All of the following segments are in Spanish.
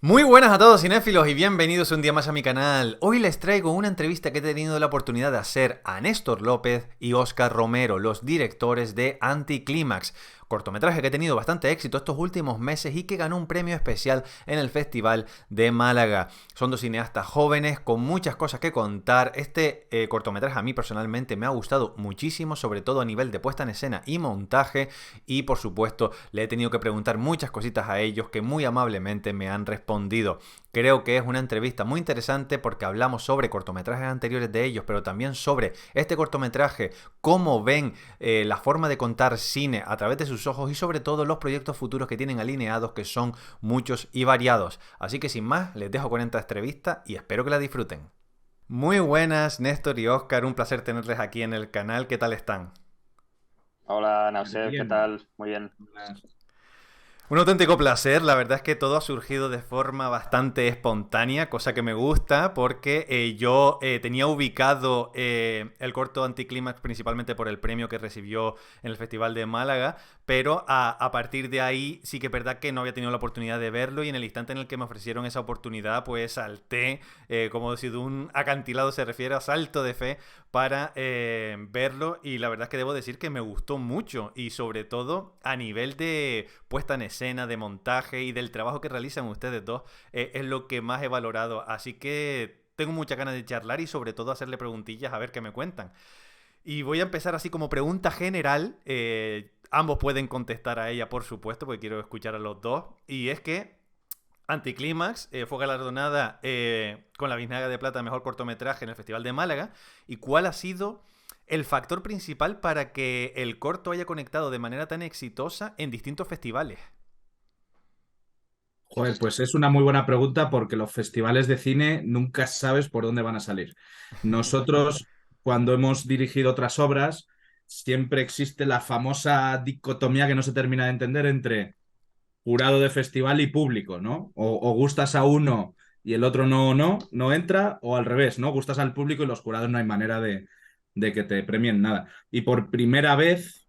Muy buenas a todos cinéfilos y bienvenidos un día más a mi canal. Hoy les traigo una entrevista que he tenido la oportunidad de hacer a Néstor López y Óscar Romero, los directores de Anticlímax, cortometraje que ha tenido bastante éxito estos últimos meses y que ganó un premio especial en el Festival de Málaga. Son dos cineastas jóvenes con muchas cosas que contar. Este cortometraje a mí personalmente me ha gustado muchísimo, sobre todo a nivel de puesta en escena y montaje, y por supuesto le he tenido que preguntar muchas cositas a ellos que muy amablemente me han respondido. Creo que es una entrevista muy interesante porque hablamos sobre cortometrajes anteriores de ellos, pero también sobre este cortometraje, cómo ven la forma de contar cine a través de sus ojos y sobre todo los proyectos futuros que tienen alineados, que son muchos y variados. Así que sin más, les dejo con esta entrevista y espero que la disfruten. Muy buenas, Néstor y Óscar, un placer tenerles aquí en el canal. ¿Qué tal están? Hola, Naused, ¿qué Bien. tal? Muy bien. Un auténtico placer, la verdad es que todo ha surgido de forma bastante espontánea, cosa que me gusta porque yo tenía ubicado el corto Anticlímax principalmente por el premio que recibió en el Festival de Málaga, pero a partir de ahí sí que es verdad que no había tenido la oportunidad de verlo y en el instante en el que me ofrecieron esa oportunidad pues salté, como si de un acantilado se refiere a salto de fe para verlo y la verdad es que debo decir que me gustó mucho y sobre todo a nivel de puesta en escena, de montaje y del trabajo que realizan ustedes dos es lo que más he valorado. Así que tengo muchas ganas de charlar y sobre todo hacerle preguntillas a ver qué me cuentan. Y voy a empezar así como pregunta general. Ambos pueden contestar a ella, por supuesto, porque quiero escuchar a los dos. Y es que Anticlímax fue galardonada con la Biznaga de Plata Mejor Cortometraje en el Festival de Málaga. ¿Y cuál ha sido el factor principal para que el corto haya conectado de manera tan exitosa en distintos festivales? Joder, pues es una muy buena pregunta porque los festivales de cine nunca sabes por dónde van a salir. Nosotros, cuando hemos dirigido otras obras, siempre existe la famosa dicotomía que no se termina de entender entre jurado de festival y público, ¿no? O gustas a uno y el otro no entra, o al revés, ¿no? Gustas al público y los jurados no hay manera de que te premien nada. Y por primera vez,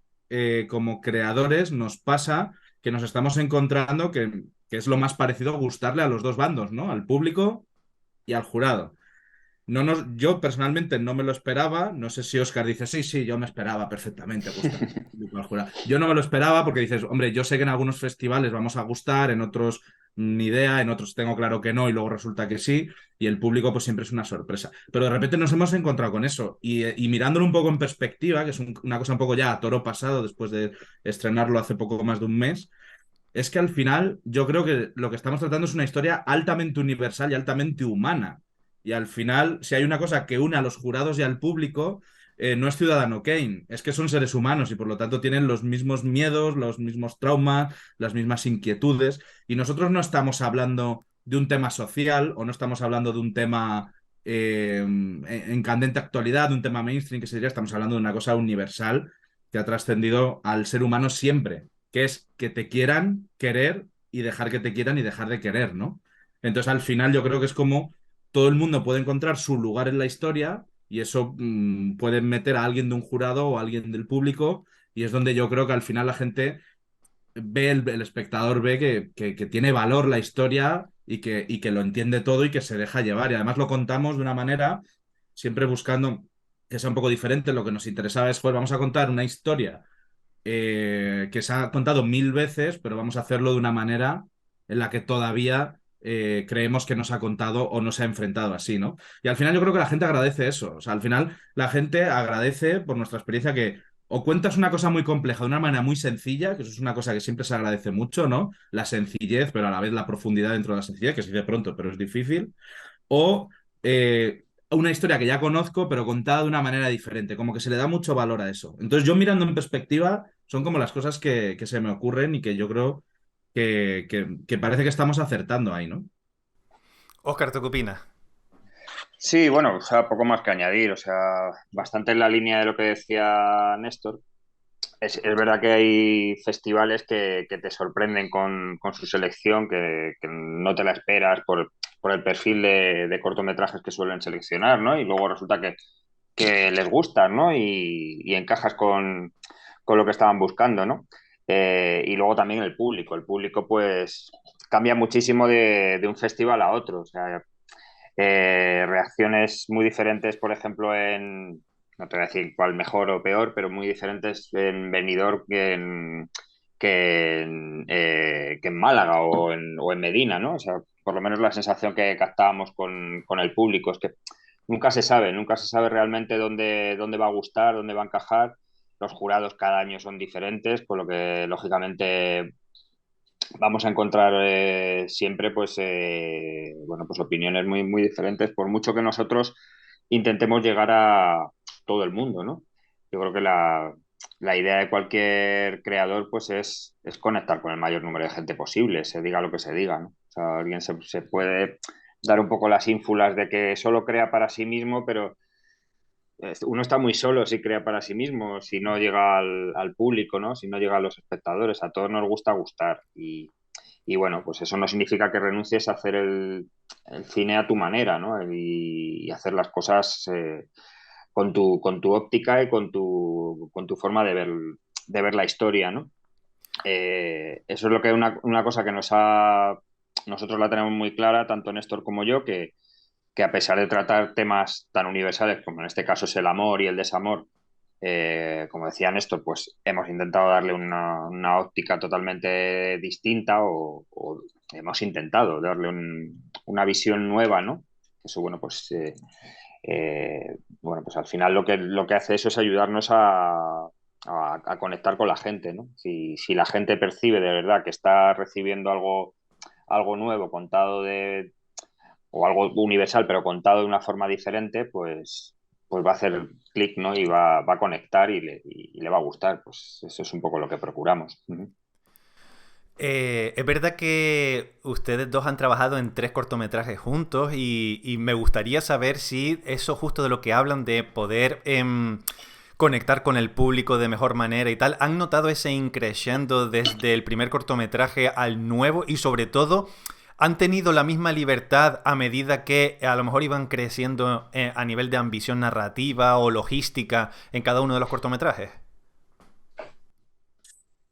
como creadores, nos pasa que nos estamos encontrando que es lo más parecido a gustarle a los dos bandos, ¿no? Al público y al jurado. Yo personalmente no me lo esperaba. No sé si Oscar dice, sí, sí, yo me esperaba perfectamente gustar al público, al jurado. Yo no me lo esperaba porque dices, hombre, yo sé que en algunos festivales vamos a gustar, en otros ni idea, en otros tengo claro que no y luego resulta que sí, y el público pues siempre es una sorpresa. Pero de repente nos hemos encontrado con eso y mirándolo un poco en perspectiva, que es una cosa un poco ya a toro pasado después de estrenarlo hace poco más de un mes. Es que al final yo creo que lo que estamos tratando es una historia altamente universal y altamente humana. Y al final, si hay una cosa que une a los jurados y al público, no es Ciudadano Kane, es que son seres humanos y por lo tanto tienen los mismos miedos, los mismos traumas, las mismas inquietudes. Y nosotros no estamos hablando de un tema social o no estamos hablando de un tema en candente actualidad, de un tema mainstream que se diría, estamos hablando de una cosa universal que ha trascendido al ser humano siempre, que es que te quieran, querer y dejar que te quieran y dejar de querer, ¿no? Entonces, al final, yo creo que es como todo el mundo puede encontrar su lugar en la historia y eso puede meter a alguien de un jurado o a alguien del público y es donde yo creo que al final la gente ve, el espectador ve que tiene valor la historia y que lo entiende todo y que se deja llevar. Y además lo contamos de una manera, siempre buscando que sea un poco diferente. Lo que nos interesaba es, pues vamos a contar una historia que se ha contado mil veces, pero vamos a hacerlo de una manera en la que todavía creemos que no se ha contado o no se ha enfrentado así, ¿no? Y al final yo creo que la gente agradece eso. O sea, al final la gente agradece por nuestra experiencia que o cuentas una cosa muy compleja de una manera muy sencilla, que eso es una cosa que siempre se agradece mucho, ¿no? La sencillez, pero a la vez la profundidad dentro de la sencillez, que se dice pronto, pero es difícil. O una historia que ya conozco, pero contada de una manera diferente, como que se le da mucho valor a eso. Entonces, yo mirando en perspectiva, son como las cosas que se me ocurren y que yo creo que parece que estamos acertando ahí, ¿no? Óscar, ¿tú qué opinas? Sí, bueno, o sea, poco más que añadir, o sea, bastante en la línea de lo que decía Néstor. Es verdad que hay festivales que te sorprenden con su selección, que no te la esperas por el perfil de cortometrajes que suelen seleccionar, ¿no? Y luego resulta que les gustan, ¿no? Y encajas con lo que estaban buscando, ¿no? Y luego también el público. El público, pues, cambia muchísimo de un festival a otro. O sea, reacciones muy diferentes, por ejemplo, no te voy a decir cuál mejor o peor, pero muy diferentes en Benidorm que en Málaga o en Medina, ¿no? O sea, por lo menos la sensación que captábamos con el público es que nunca se sabe realmente dónde va a gustar, dónde va a encajar. Los jurados cada año son diferentes, por lo que lógicamente vamos a encontrar siempre bueno, pues opiniones muy, muy diferentes, por mucho que nosotros intentemos llegar a todo el mundo, ¿no? Yo creo que la idea de cualquier creador pues es conectar con el mayor número de gente posible, se diga lo que se diga, ¿no? O sea, alguien se puede dar un poco las ínfulas de que solo crea para sí mismo, pero uno está muy solo si crea para sí mismo, si no llega al público, ¿no? Si no llega a los espectadores. A todos nos gusta gustar. Y bueno, pues eso no significa que renuncies a hacer el cine a tu manera, ¿no? Y hacer las cosas con tu óptica y con tu forma de ver la historia, ¿no? Eso es lo que una cosa que nosotros la tenemos muy clara, tanto Néstor como yo, que a pesar de tratar temas tan universales como en este caso es el amor y el desamor, como decía Néstor, pues hemos intentado darle una óptica totalmente distinta o hemos intentado darle una visión nueva, ¿no? Eso, bueno, pues al final lo que hace eso es ayudarnos a conectar con la gente, ¿no? Si la gente percibe de verdad que está recibiendo algo nuevo contado o algo universal, pero contado de una forma diferente, pues va a hacer clic, ¿no? Y va a conectar y le va a gustar. Pues eso es un poco lo que procuramos. Ujú. Es verdad que ustedes dos han trabajado en 3 cortometrajes juntos y me gustaría saber si eso justo de lo que hablan de poder conectar con el público de mejor manera y tal, ¿han notado ese increciendo desde el primer cortometraje al nuevo y sobre todo han tenido la misma libertad a medida que a lo mejor iban creciendo a nivel de ambición narrativa o logística en cada uno de los cortometrajes?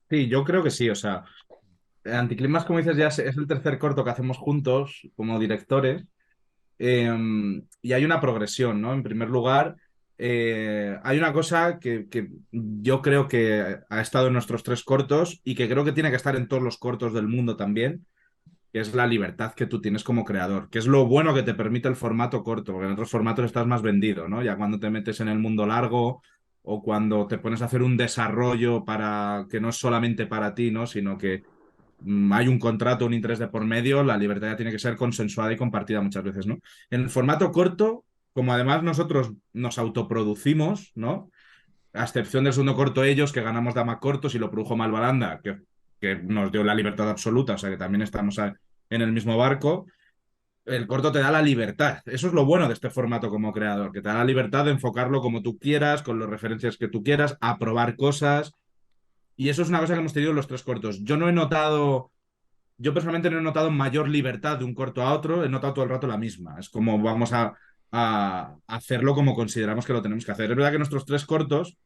Sí, yo creo que sí, o sea, Anticlimax, como dices, ya es el tercer corto que hacemos juntos como directores. Y hay una progresión, ¿no? En primer lugar, hay una cosa que yo creo que ha estado en nuestros 3 cortos y que creo que tiene que estar en todos los cortos del mundo también, que es la libertad que tú tienes como creador, que es lo bueno que te permite el formato corto, porque en otros formatos estás más vendido, ¿no? Ya cuando te metes en el mundo largo o cuando te pones a hacer un desarrollo para que no es solamente para ti, ¿no? Sino que hay un contrato, un interés de por medio, la libertad ya tiene que ser consensuada y compartida muchas veces, ¿no? En el formato corto, como además nosotros nos autoproducimos, ¿no? A excepción del segundo corto ellos, que ganamos Dama Cortos y lo produjo Malvaranda, que nos dio la libertad absoluta, o sea que también estamos en el mismo barco. El corto te da la libertad. Eso es lo bueno de este formato como creador, que te da la libertad de enfocarlo como tú quieras, con las referencias que tú quieras, a probar cosas. Y eso es una cosa que hemos tenido en los 3 cortos. Yo personalmente no he notado mayor libertad de un corto a otro, he notado todo el rato la misma. Es como vamos a hacerlo como consideramos que lo tenemos que hacer. Es verdad que nuestros 3 cortos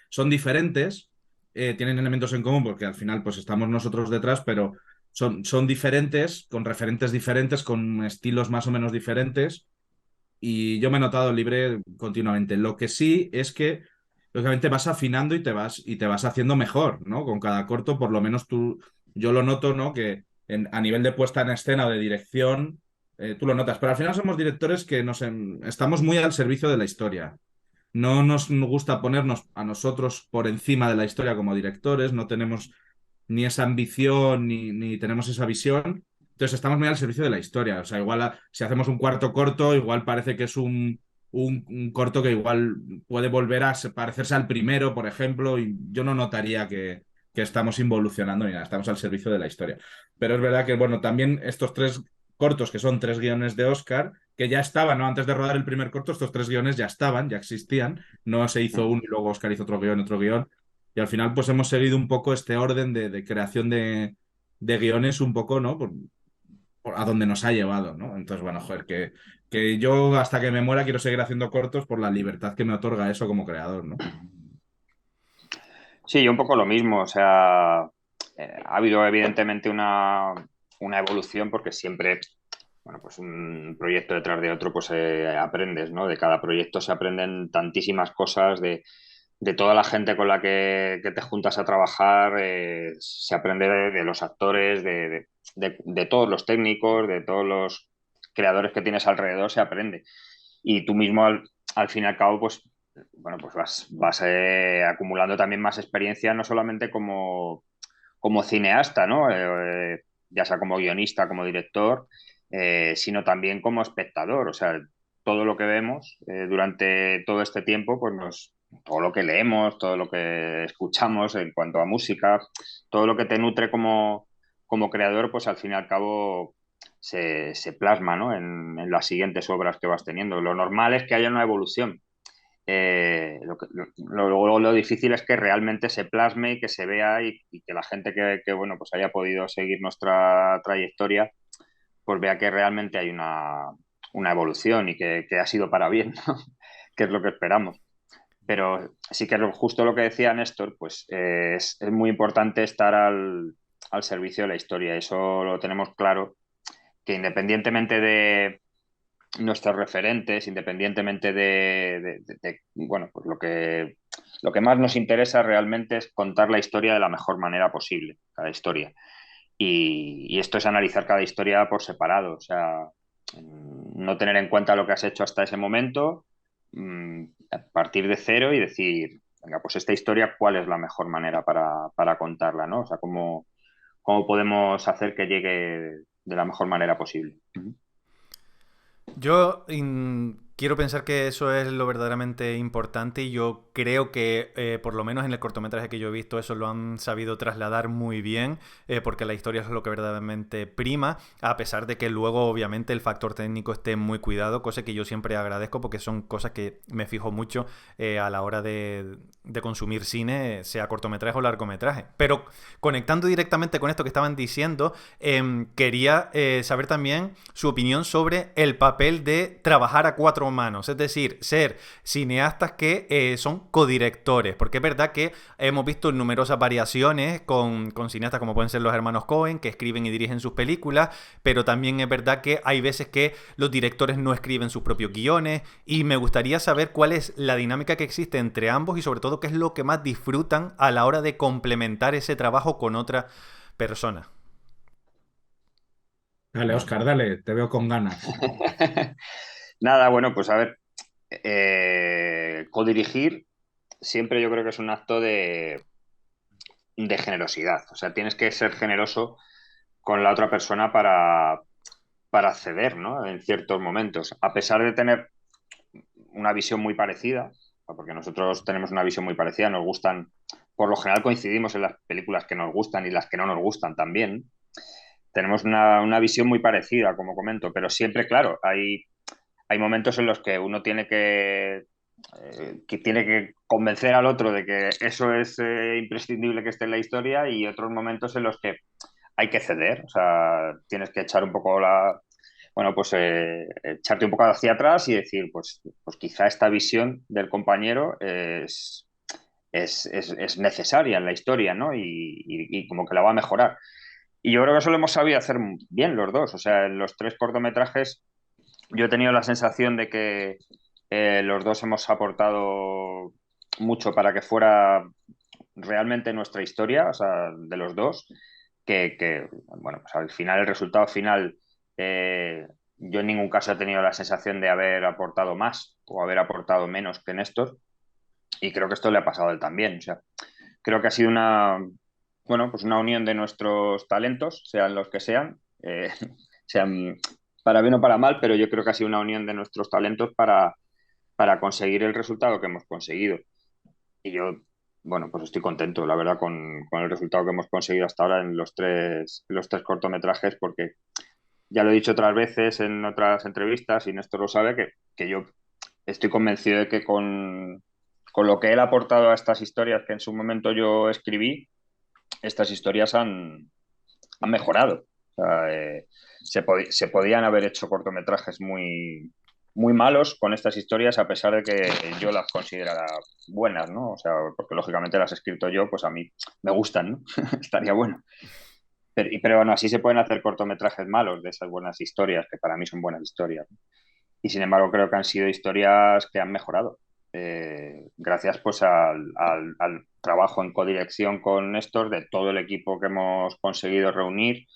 son diferentes, tienen elementos en común porque al final pues estamos nosotros detrás, pero son diferentes, con referentes diferentes, con estilos más o menos diferentes y yo me he notado libre continuamente. Lo que sí es que, lógicamente, vas afinando y te vas haciendo mejor, ¿no? Con cada corto, por lo menos yo lo noto, ¿no? Que a nivel de puesta en escena o de dirección, tú lo notas. Pero al final somos directores que estamos muy al servicio de la historia. No nos gusta ponernos a nosotros por encima de la historia como directores, no tenemos ni esa ambición ni tenemos esa visión. Entonces estamos muy al servicio de la historia. O sea, igual si hacemos un cuarto corto, igual parece que es un corto que igual puede volver a parecerse al primero, por ejemplo, y yo no notaría que estamos involucionando ni nada, estamos al servicio de la historia. Pero es verdad que, bueno, también estos 3 cortos, que son 3 guiones de Oscar, que ya estaban, ¿no? Antes de rodar el primer corto, estos 3 guiones ya estaban, ya existían. No se hizo uno y luego Oscar hizo otro guión. Y al final, pues hemos seguido un poco este orden de creación de guiones, un poco, ¿no? Por a donde nos ha llevado, ¿no? Entonces, bueno, joder, que yo hasta que me muera quiero seguir haciendo cortos por la libertad que me otorga eso como creador, ¿no? Sí, yo un poco lo mismo. O sea, ha habido evidentemente una evolución porque siempre, bueno, pues un proyecto detrás de otro, pues aprendes, ¿no? De cada proyecto se aprenden tantísimas cosas, de toda la gente con la que te juntas a trabajar, se aprende de los actores, de todos los técnicos, de todos los creadores que tienes alrededor, se aprende. Y tú mismo, al fin y al cabo, pues, bueno, pues vas acumulando también más experiencia, no solamente como cineasta, ¿no? Ya sea como guionista, como director, sino también como espectador. O sea, todo lo que vemos durante todo este tiempo, pues todo lo que leemos, todo lo que escuchamos en cuanto a música, todo lo que te nutre como creador, pues al fin y al cabo se plasma, ¿no? En las siguientes obras que vas teniendo. Lo normal es que haya una evolución. Lo difícil es que realmente se plasme y que se vea y que la gente bueno, pues haya podido seguir nuestra trayectoria, pues vea que realmente hay una evolución y que ha sido para bien, ¿no? Que es lo que esperamos. Pero sí que justo lo que decía Néstor, pues es muy importante estar al servicio de la historia. Eso lo tenemos claro, que independientemente de nuestros referentes, independientemente bueno, pues lo que más nos interesa realmente es contar la historia de la mejor manera posible, cada historia. Y esto es analizar cada historia por separado, o sea, no tener en cuenta lo que has hecho hasta ese momento, a partir de cero y decir, venga, pues esta historia, ¿cuál es la mejor manera para contarla, ¿no? O sea, cómo podemos hacer que llegue de la mejor manera posible. Yo quiero pensar que eso es lo verdaderamente importante y yo creo que por lo menos en el cortometraje que yo he visto eso lo han sabido trasladar muy bien porque la historia es lo que verdaderamente prima, a pesar de que luego obviamente el factor técnico esté muy cuidado, cosa que yo siempre agradezco porque son cosas que me fijo mucho a la hora de consumir cine, sea cortometraje o largometraje. Pero conectando directamente con esto que estaban diciendo, quería saber también su opinión sobre el papel de trabajar a cuatro manos, es decir, ser cineastas que son codirectores, porque es verdad que hemos visto numerosas variaciones con cineastas como pueden ser los hermanos Coen, que escriben y dirigen sus películas, pero también es verdad que hay veces que los directores no escriben sus propios guiones, y me gustaría saber cuál es la dinámica que existe entre ambos y sobre todo qué es lo que más disfrutan a la hora de complementar ese trabajo con otra persona. Dale, Oscar, dale, te veo con ganas. Nada, bueno, pues a ver, codirigir siempre yo creo que es un acto de generosidad. O sea, tienes que ser generoso con la otra persona para ceder, ¿no? En ciertos momentos. A pesar de tener una visión muy parecida, porque nosotros tenemos una visión muy parecida, nos gustan, por lo general coincidimos en las películas que nos gustan y las que no nos gustan también. Tenemos una visión muy parecida, como comento, pero siempre, claro, hay momentos en los que uno tiene que convencer al otro de que eso es imprescindible que esté en la historia y otros momentos en los que hay que ceder, o sea, tienes que echar un poco bueno, pues echarte un poco hacia atrás y decir, pues quizá esta visión del compañero es necesaria en la historia, ¿no? Y como que la va a mejorar. Y yo creo que eso lo hemos sabido hacer bien los dos, o sea, en los tres cortometrajes yo he tenido la sensación de que los dos hemos aportado mucho para que fuera realmente nuestra historia, o sea, de los dos, bueno, pues al final, el resultado final, yo en ningún caso he tenido la sensación de haber aportado más o haber aportado menos que Néstor, y creo que esto le ha pasado a él también, o sea, creo que ha sido bueno, pues una unión de nuestros talentos, sean los que sean, sean para bien o para mal, pero yo creo que ha sido una unión de nuestros talentos para conseguir el resultado que hemos conseguido. Y yo, bueno, pues estoy contento, la verdad, con el resultado que hemos conseguido hasta ahora en los tres cortometrajes, porque ya lo he dicho otras veces en otras entrevistas, y Néstor lo sabe, que yo estoy convencido de que con lo que él ha aportado a estas historias que en su momento yo escribí, estas historias han mejorado. O sea, se podían haber hecho cortometrajes muy malos con estas historias, a pesar de que yo las considerara buenas, ¿no? O sea, porque lógicamente las he escrito yo, pues a mí me gustan, ¿no? Estaría bueno. pero bueno, así se pueden hacer cortometrajes malos de esas buenas historias, que para mí son buenas historias. Y sin embargo, creo que han sido historias que han mejorado. Gracias pues al trabajo en codirección con Néstor de todo el equipo que hemos conseguido reunir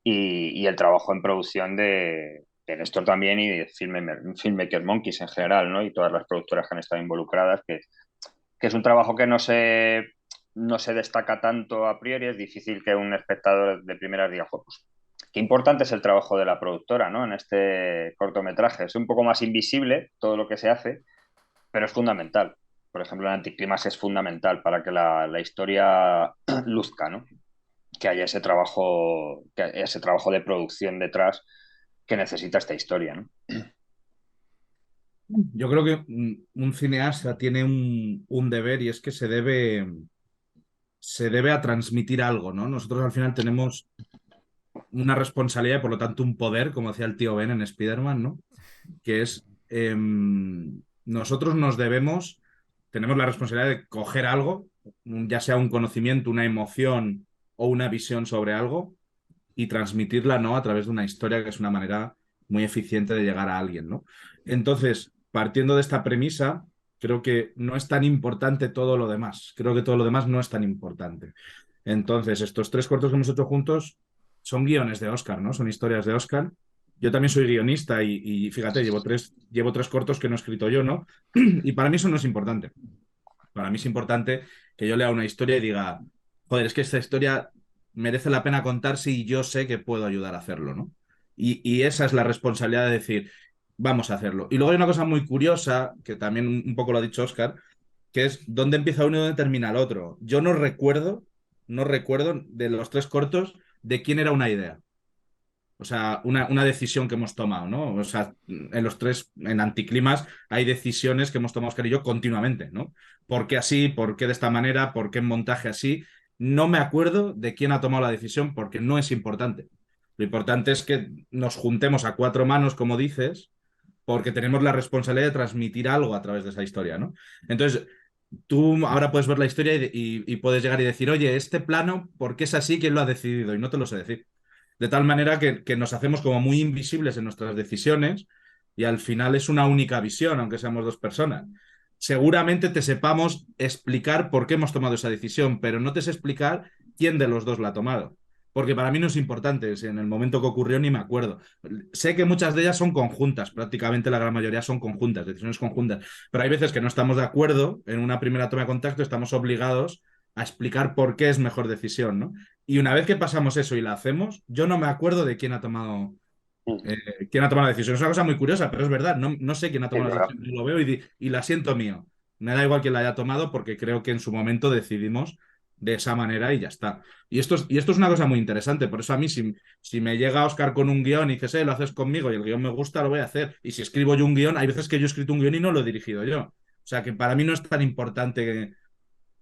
y el trabajo en producción de Néstor también y de Filmmaker Monkeys en general, ¿no? Y todas las productoras que han estado involucradas, que es un trabajo que no se destaca tanto a priori. Es difícil que un espectador de primeras diga, "Jo, pues, qué importante es el trabajo de la productora, ¿no? En este cortometraje. Es un poco más invisible todo lo que se hace, pero es fundamental. Por ejemplo, en Anticlimax es fundamental para que la historia luzca, ¿no? Que haya ese trabajo de producción detrás que necesita esta historia, ¿no? Yo creo que un cineasta tiene un deber y es que se debe a transmitir algo, ¿no? Nosotros al final tenemos una responsabilidad y por lo tanto un poder, como decía el tío Ben en Spider-Man, ¿no? Que es, nosotros tenemos la responsabilidad de coger algo, ya sea un conocimiento, una emoción o una visión sobre algo, y transmitirla, ¿no? A través de una historia, que es una manera muy eficiente de llegar a alguien, ¿no? Entonces, partiendo de esta premisa, creo que no es tan importante todo lo demás. Creo que todo lo demás no es tan importante. Entonces, estos 3 cortos que hemos hecho juntos son guiones de Oscar, ¿no? Son historias de Oscar. Yo también soy guionista y fíjate, llevo tres cortos que no he escrito yo, ¿no? Y para mí eso no es importante. Para mí es importante que yo lea una historia y diga, joder, es que esta historia merece la pena contar si yo sé que puedo ayudar a hacerlo, ¿no? Y esa es la responsabilidad de decir, vamos a hacerlo. Y luego hay una cosa muy curiosa, que también un poco lo ha dicho Oscar, que es dónde empieza uno y dónde termina el otro. Yo no recuerdo de los 3 cortos de quién era una idea. O sea, una decisión que hemos tomado, ¿no? O sea, en los tres, en Anticlimas, hay decisiones que hemos tomado Oscar y yo continuamente, ¿no? ¿Por qué así? ¿Por qué de esta manera? ¿Por qué en montaje así? No me acuerdo de quién ha tomado la decisión porque no es importante. Lo importante es que nos juntemos a 4 manos, como dices, porque tenemos la responsabilidad de transmitir algo a través de esa historia, ¿no? Entonces, tú ahora puedes ver la historia y puedes llegar y decir, oye, este plano, ¿por qué es así? ¿Quién lo ha decidido? Y no te lo sé decir. De tal manera que nos hacemos como muy invisibles en nuestras decisiones y al final es una única visión, aunque seamos 2 personas. Seguramente te sepamos explicar por qué hemos tomado esa decisión, pero no te sé explicar quién de los dos la ha tomado. Porque para mí no es importante, si en el momento que ocurrió ni me acuerdo. Sé que muchas de ellas son conjuntas, prácticamente la gran mayoría son conjuntas, decisiones conjuntas, pero hay veces que no estamos de acuerdo en una primera toma de contacto, estamos obligados a explicar por qué es mejor decisión, ¿no? Y una vez que pasamos eso y la hacemos, yo no me acuerdo de quién ha tomado la decisión. Es una cosa muy curiosa, pero es verdad. No sé quién ha Es tomado la verdad. decisión. Yo lo veo y la siento mío. Me da igual quién la haya tomado porque creo que en su momento decidimos de esa manera y ya está. Y esto es una cosa muy interesante. Por eso a mí, si me llega Oscar con un guión y dices, lo haces conmigo y el guión me gusta, lo voy a hacer. Y si escribo yo un guión, hay veces que yo he escrito un guión y no lo he dirigido yo. O sea que para mí no es tan importante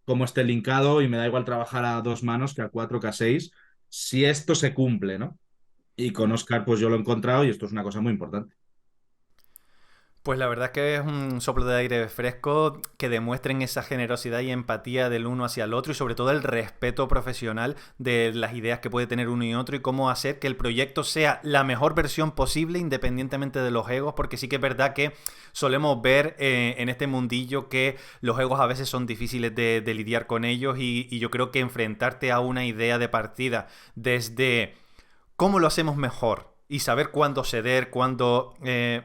cómo esté linkado y me da igual trabajar a 2 manos que a 4, que a 6, si esto se cumple, ¿no? Y con Oscar, pues yo lo he encontrado y esto es una cosa muy importante. Pues la verdad es que es un soplo de aire fresco que demuestren esa generosidad y empatía del uno hacia el otro y sobre todo el respeto profesional de las ideas que puede tener uno y otro y cómo hacer que el proyecto sea la mejor versión posible independientemente de los egos, porque sí que es verdad que solemos ver en este mundillo que los egos a veces son difíciles de lidiar con ellos y yo creo que enfrentarte a una idea de partida desde cómo lo hacemos mejor y saber cuándo ceder, cuándo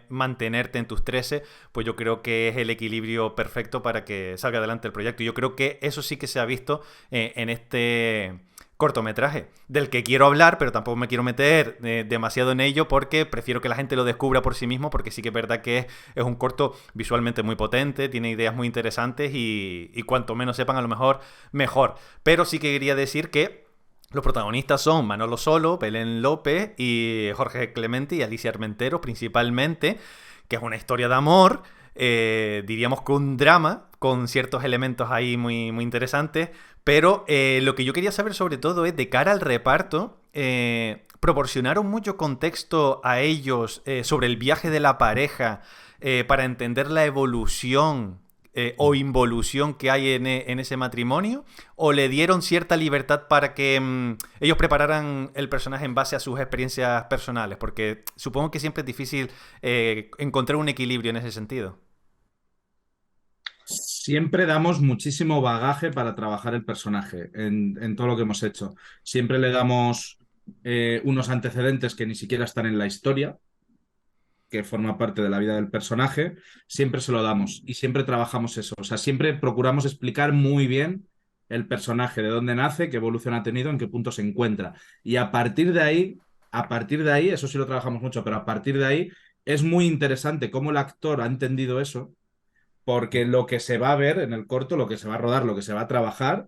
mantenerte en tus 13, pues yo creo que es el equilibrio perfecto para que salga adelante el proyecto. Y yo creo que eso sí que se ha visto en este cortometraje, del que quiero hablar, pero tampoco me quiero meter demasiado en ello porque prefiero que la gente lo descubra por sí mismo, porque sí que es verdad que es un corto visualmente muy potente, tiene ideas muy interesantes y cuanto menos sepan a lo mejor, mejor. Pero sí que quería decir que los protagonistas son Manolo Solo, Belén López y Jorge Clemente y Alicia Armentero principalmente, que es una historia de amor, diríamos que un drama, con ciertos elementos ahí muy, muy interesantes, pero lo que yo quería saber sobre todo es, de cara al reparto, proporcionaron mucho contexto a ellos sobre el viaje de la pareja para entender la evolución o involución que hay en ese matrimonio? ¿O le dieron cierta libertad para que ellos prepararan el personaje en base a sus experiencias personales? Porque supongo que siempre es difícil encontrar un equilibrio en ese sentido. Siempre damos muchísimo bagaje para trabajar el personaje en todo lo que hemos hecho. Siempre le damos unos antecedentes que ni siquiera están en la historia, que forma parte de la vida del personaje, siempre se lo damos y siempre trabajamos eso. O sea, siempre procuramos explicar muy bien el personaje, de dónde nace, qué evolución ha tenido, en qué punto se encuentra. Y a partir de ahí, eso sí lo trabajamos mucho, pero a partir de ahí es muy interesante cómo el actor ha entendido eso, porque lo que se va a ver en el corto, lo que se va a rodar, lo que se va a trabajar,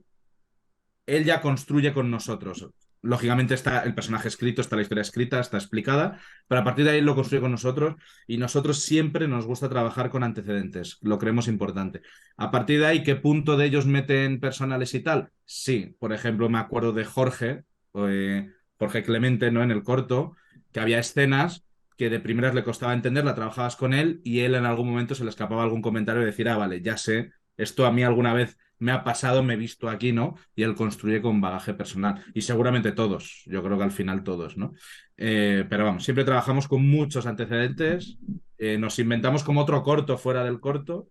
él ya construye con nosotros. Lógicamente está el personaje escrito, está la historia escrita, está explicada, pero a partir de ahí él lo construye con nosotros y nosotros siempre nos gusta trabajar con antecedentes, lo creemos importante. A partir de ahí, ¿qué punto de ellos meten personales y tal? Sí, por ejemplo, me acuerdo de Jorge, Jorge Clemente, ¿no? En el corto, que había escenas que de primeras le costaba entenderla, trabajabas con él y él en algún momento se le escapaba algún comentario y decir, ah, vale, ya sé, esto a mí alguna vez me ha pasado, me he visto aquí, ¿no? Y él construye con bagaje personal. Y seguramente todos, yo creo que al final todos, ¿no? Pero vamos, siempre trabajamos con muchos antecedentes, nos inventamos como otro corto fuera del corto,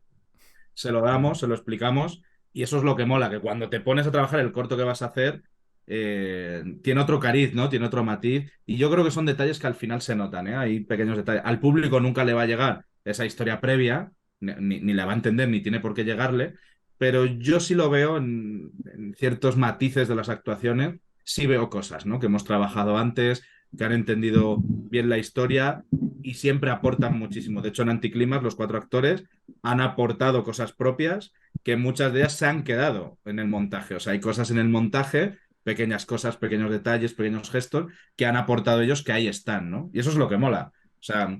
se lo damos, se lo explicamos, y eso es lo que mola, que cuando te pones a trabajar el corto que vas a hacer, tiene otro cariz, ¿no? Tiene otro matiz, y yo creo que son detalles que al final se notan, ¿eh? Hay pequeños detalles. Al público nunca le va a llegar esa historia previa, ni la va a entender, ni tiene por qué llegarle, pero yo sí lo veo en ciertos matices de las actuaciones, sí veo cosas, ¿no? Que hemos trabajado antes, que han entendido bien la historia y siempre aportan muchísimo. De hecho, en Anticlimax, los cuatro actores han aportado cosas propias que muchas de ellas se han quedado en el montaje. O sea, hay cosas en el montaje, pequeñas cosas, pequeños detalles, pequeños gestos que han aportado ellos que ahí están, ¿no? Y eso es lo que mola. O sea,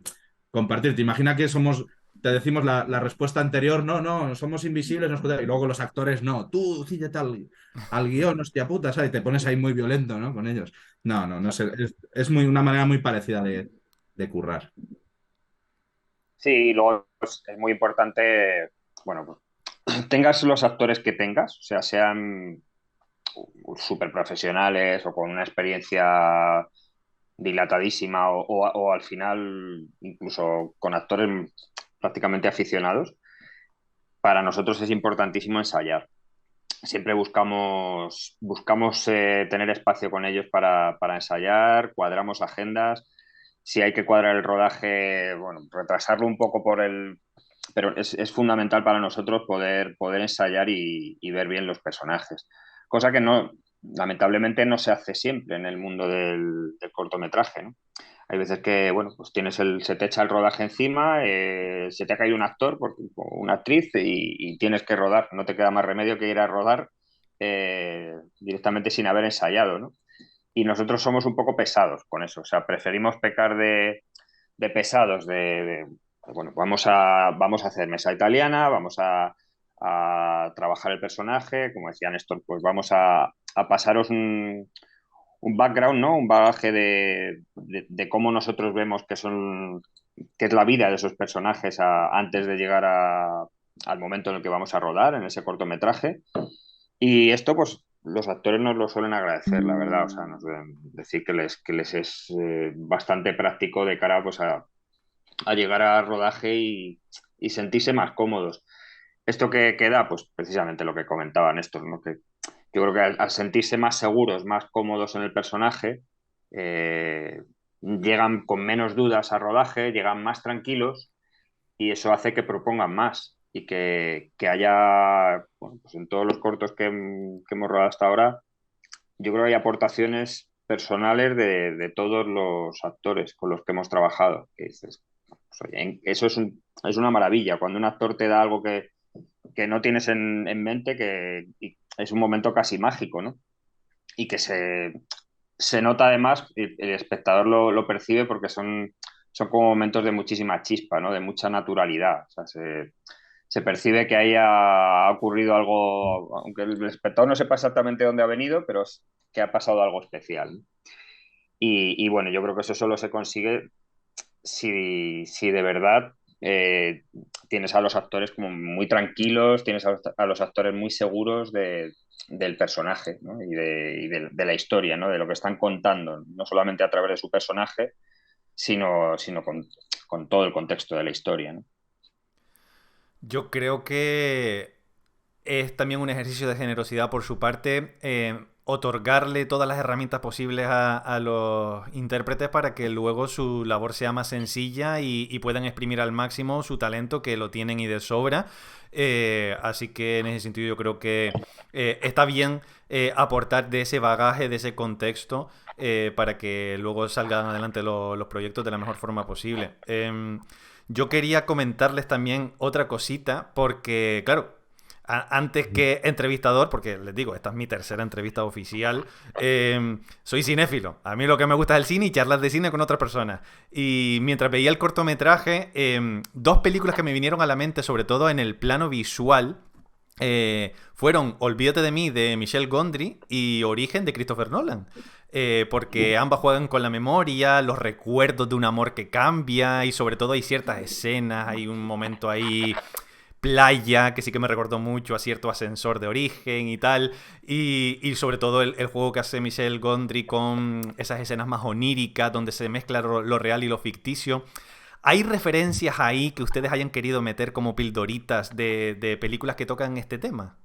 compartir. Te imagina que somos, te decimos la respuesta anterior, no, no, somos invisibles, y luego los actores, no, tú, sí, tal, al guión, hostia puta, ¿sabes? Y te pones ahí muy violento, ¿no? Con ellos. No, no, no sé. Es muy, una manera muy parecida de currar. Sí, y luego es muy importante, bueno, pues, tengas los actores que tengas, o sea, sean súper profesionales o con una experiencia dilatadísima o al final incluso con actores prácticamente aficionados, para nosotros es importantísimo ensayar. Siempre buscamos tener espacio con ellos para ensayar, cuadramos agendas. Si hay que cuadrar el rodaje, bueno, retrasarlo un poco pero es fundamental para nosotros poder ensayar y ver bien los personajes. Cosa que no, lamentablemente no se hace siempre en el mundo del cortometraje, ¿no? Hay veces que, bueno, pues se te echa el rodaje encima, se te ha caído un actor o una actriz y tienes que rodar. No te queda más remedio que ir a rodar directamente sin haber ensayado, ¿no? Y nosotros somos un poco pesados con eso. O sea, preferimos pecar de pesados, bueno, vamos a hacer mesa italiana, a trabajar el personaje, como decía Néstor, pues vamos a pasaros un background, ¿no? Un bagaje de cómo nosotros vemos que es la vida de esos personajes antes de llegar al momento en el que vamos a rodar, en ese cortometraje. Y esto, pues, los actores nos lo suelen agradecer, la verdad. O sea, nos deben decir que les es bastante práctico de cara, pues, a llegar al rodaje y sentirse más cómodos. ¿Esto que da? Pues precisamente lo que comentaban estos, ¿no? Que yo creo que al sentirse más seguros, más cómodos en el personaje, llegan con menos dudas al rodaje, llegan más tranquilos y eso hace que propongan más y que haya, bueno, pues en todos los cortos que hemos rodado hasta ahora, yo creo que hay aportaciones personales de todos los actores con los que hemos trabajado. Que dices, pues, oye, eso es una maravilla. Cuando un actor te da algo que no tienes en mente, y es un momento casi mágico, ¿no? Y que se nota además, el espectador lo percibe porque son como momentos de muchísima chispa, ¿no? De mucha naturalidad. O sea, se percibe que haya ocurrido algo, aunque el espectador no sepa exactamente dónde ha venido, pero que ha pasado algo especial, ¿no? Y bueno, yo creo que eso solo se consigue si de verdad eh, tienes a los actores como muy tranquilos, tienes a los actores muy seguros del personaje, ¿no? De la historia, ¿no? De lo que están contando, no solamente a través de su personaje, sino con todo el contexto de la historia, ¿no? Yo creo que es también un ejercicio de generosidad por su parte, otorgarle todas las herramientas posibles a los intérpretes para que luego su labor sea más sencilla y puedan exprimir al máximo su talento, que lo tienen y de sobra. Así que en ese sentido yo creo que está bien aportar de ese bagaje, de ese contexto, para que luego salgan adelante los proyectos de la mejor forma posible. Yo quería comentarles también otra cosita, porque, claro, antes que entrevistador, porque les digo, esta es mi tercera entrevista oficial, soy cinéfilo. A mí lo que me gusta es el cine y charlar de cine con otras personas. Y mientras veía el cortometraje, dos películas que me vinieron a la mente, sobre todo en el plano visual, fueron Olvídate de mí, de Michel Gondry, y Origen, de Christopher Nolan. Porque ambas juegan con la memoria, los recuerdos de un amor que cambia, y sobre todo hay ciertas escenas, hay un momento ahí playa que sí que me recordó mucho a cierto Ascensor de Origen y tal, y sobre todo el juego que hace Michel Gondry con esas escenas más oníricas donde se mezcla lo real y lo ficticio. ¿Hay referencias ahí que ustedes hayan querido meter como pildoritas de películas que tocan este tema?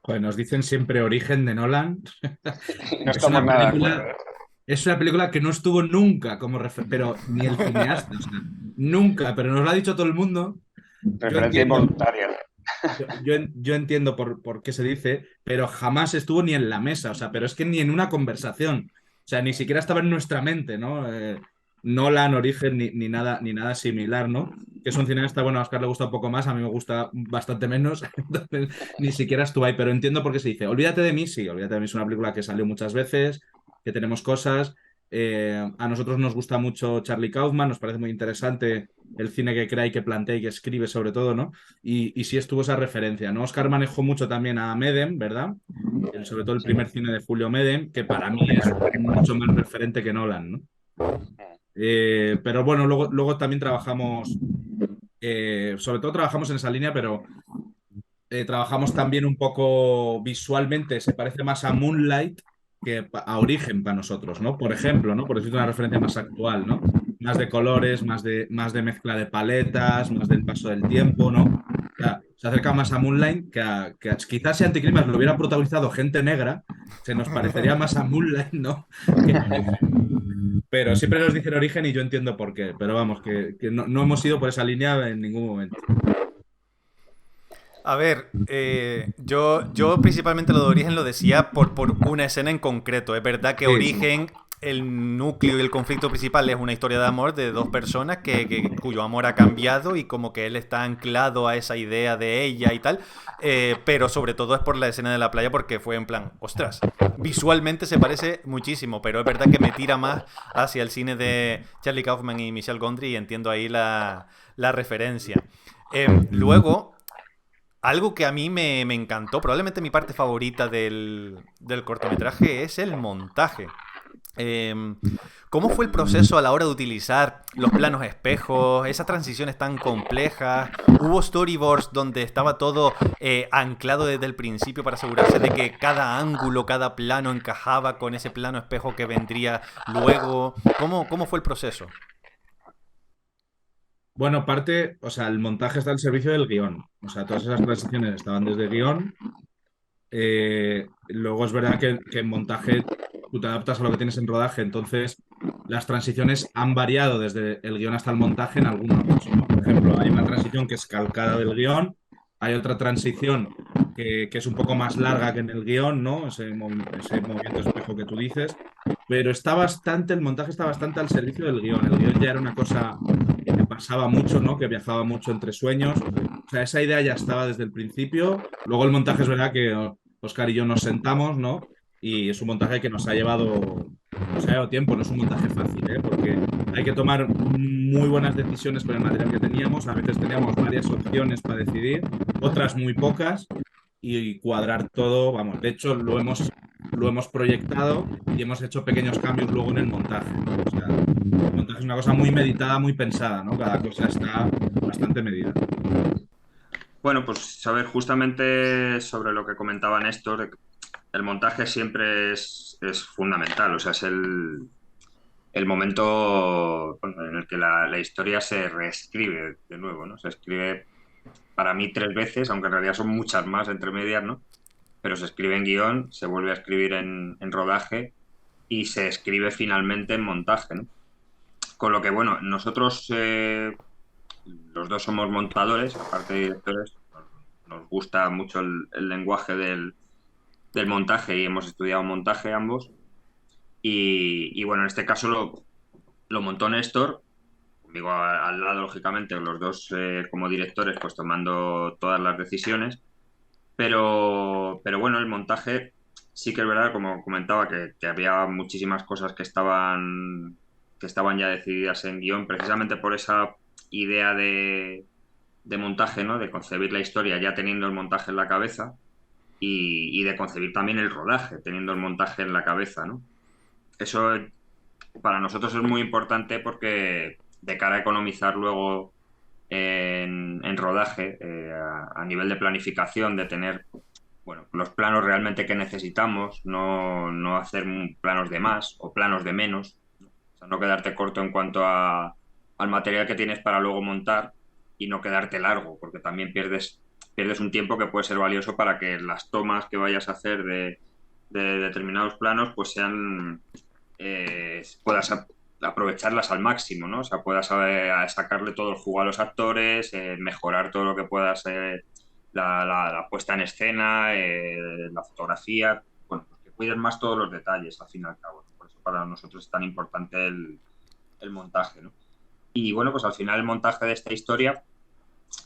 Pues nos dicen siempre Origen de Nolan. No Es estamos una nada de acuerdo, película, ¿eh? es una película que no estuvo nunca como referencia, pero ni el cineasta, o sea, nunca, pero nos lo ha dicho todo el mundo. Yo Referencia entiendo, involuntaria. yo entiendo por qué se dice, pero jamás estuvo ni en la mesa, o sea, pero es que ni en una conversación, o sea, ni siquiera estaba en nuestra mente, ¿no? Nolan, Origen, ni nada similar, ¿no? Que es un cineasta, bueno, a Oscar le gusta un poco más, a mí me gusta bastante menos, entonces ni siquiera estuvo ahí, pero entiendo por qué se dice. Olvídate de mí, sí, Olvídate de mí es una película que salió muchas veces, que tenemos cosas. A nosotros nos gusta mucho Charlie Kaufman, nos parece muy interesante el cine que crea y que plantea y que escribe sobre todo, ¿no? Y sí estuvo esa referencia, ¿no? Oscar manejó mucho también a Medem, ¿verdad? Sobre todo el Sí. primer cine de Julio Medem, que para mí es mucho más referente que Nolan, ¿no? Pero bueno, luego también trabajamos, sobre todo trabajamos en esa línea, pero trabajamos también un poco visualmente, se parece más a Moonlight que a Origen para nosotros, ¿no? Por ejemplo, ¿no? Por decirte una referencia más actual, ¿no? Más de colores, más de mezcla de paletas, más del paso del tiempo, ¿no? O sea, se acerca más a Moonlight quizás si Anticlimax lo hubiera protagonizado gente negra, se nos parecería más a Moonlight, ¿no? Que a Origen. Pero siempre nos dicen Origen y yo entiendo por qué. Pero vamos, que no hemos ido por esa línea en ningún momento. A ver, yo principalmente lo de Origen lo decía por una escena en concreto. Es verdad que Sí, sí. Origen, el núcleo y el conflicto principal es una historia de amor de dos personas cuyo amor ha cambiado y como que él está anclado a esa idea de ella y tal. Pero sobre todo es por la escena de la playa porque fue en plan, ostras, visualmente se parece muchísimo, pero es verdad que me tira más hacia el cine de Charlie Kaufman y Michel Gondry y entiendo ahí la referencia. Luego, algo que a mí me encantó, probablemente mi parte favorita del cortometraje es el montaje. ¿Cómo fue el proceso a la hora de utilizar los planos espejos, esas transiciones tan complejas? ¿Hubo storyboards donde estaba todo anclado desde el principio para asegurarse de que cada ángulo, cada plano encajaba con ese plano espejo que vendría luego? ¿Cómo fue el proceso? Bueno, parte, o sea, el montaje está al servicio del guión. O sea, todas esas transiciones estaban desde guión. Luego es verdad que en montaje tú te adaptas a lo que tienes en rodaje, entonces las transiciones han variado desde el guión hasta el montaje en algunos casos, ¿no? Por ejemplo, hay una transición que es calcada del guión, hay otra transición que es un poco más larga que en el guión, ¿no? Ese movimiento espejo que tú dices, pero el montaje está bastante al servicio del guión. El guión ya era una cosa que pasaba mucho, ¿no? Que viajaba mucho entre sueños. O sea, esa idea ya estaba desde el principio. Luego el montaje es verdad que Oscar y yo nos sentamos, ¿no? Y es un montaje que nos ha llevado tiempo, no es un montaje fácil, ¿eh? Porque hay que tomar muy buenas decisiones con el material que teníamos. A veces teníamos varias opciones para decidir, otras muy pocas, y cuadrar todo, vamos, de hecho lo hemos lo hemos proyectado y hemos hecho pequeños cambios luego en el montaje. O sea, el montaje es una cosa muy meditada, muy pensada, ¿no? Cada cosa está bastante medida. Bueno, pues saber justamente sobre lo que comentaba Néstor, el montaje siempre es fundamental, o sea, es el momento bueno, en el que la historia se reescribe de nuevo, ¿no? Se escribe para mí 3 veces, aunque en realidad son muchas más entre medias, ¿no? Pero se escribe en guión, se vuelve a escribir en rodaje y se escribe finalmente en montaje, ¿no? Con lo que, bueno, nosotros los dos somos montadores, aparte de directores, nos gusta mucho el lenguaje del montaje y hemos estudiado montaje ambos. Y bueno, en este caso lo montó Néstor, conmigo al lado, lógicamente, los dos como directores, pues tomando todas las decisiones. Pero bueno, el montaje sí que es verdad, como comentaba, que había muchísimas cosas que estaban ya decididas en guión, precisamente por esa idea de montaje, ¿no? De concebir la historia ya teniendo el montaje en la cabeza y de concebir también el rodaje teniendo el montaje en la cabeza, ¿no? Eso para nosotros es muy importante porque de cara a economizar luego en rodaje, a nivel de planificación, de tener bueno, los planos realmente que necesitamos, no hacer planos de más o planos de menos, o sea, no quedarte corto en cuanto al material que tienes para luego montar y no quedarte largo, porque también pierdes un tiempo que puede ser valioso para que las tomas que vayas a hacer de determinados planos pues sean puedas aprovecharlas al máximo, ¿no? O sea, puedas sacarle todo el jugo a los actores, mejorar todo lo que puedas, la puesta en escena, la fotografía, bueno, pues que cuiden más todos los detalles, al fin y al cabo, ¿no? Por eso para nosotros es tan importante el montaje, ¿no? Y bueno, pues al final el montaje de esta historia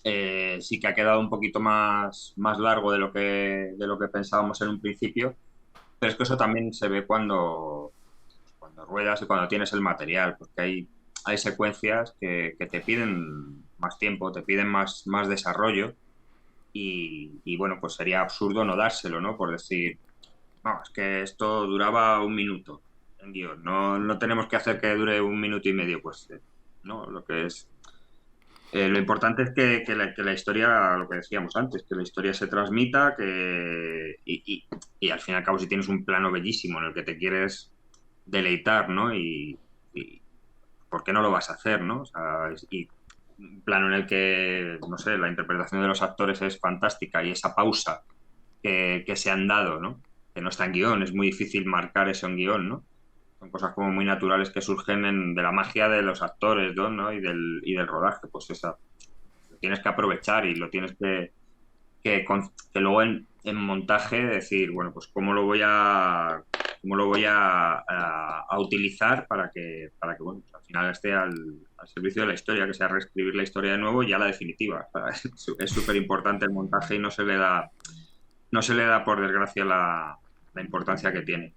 sí que ha quedado un poquito más largo de lo que pensábamos en un principio, pero es que eso también se ve cuando ruedas y cuando tienes el material, porque hay secuencias que te piden más tiempo, te piden más desarrollo y bueno, pues sería absurdo no dárselo, ¿no? Por decir, no, es que esto duraba 1 minuto en guión, no tenemos que hacer que dure 1 minuto y medio, pues no, lo que es... lo importante es que la historia, lo que decíamos antes, que la historia se transmita y al fin y al cabo si tienes un plano bellísimo en el que te quieres deleitar, ¿no? Y ¿por qué no lo vas a hacer, ¿no? O sea, y un plano en el que, no sé, la interpretación de los actores es fantástica y esa pausa que se han dado, ¿no? Que no está en guión, es muy difícil marcar eso en guión, ¿no? Son cosas como muy naturales que surgen de la magia de los actores, ¿no? Y del rodaje, pues esa, lo tienes que aprovechar y lo tienes que luego en montaje decir, bueno, pues cómo lo voy a utilizar para que bueno, pues al final esté al servicio de la historia, que sea reescribir la historia de nuevo y ya la definitiva. O sea, es súper importante el montaje y no se le da por desgracia la importancia que tiene.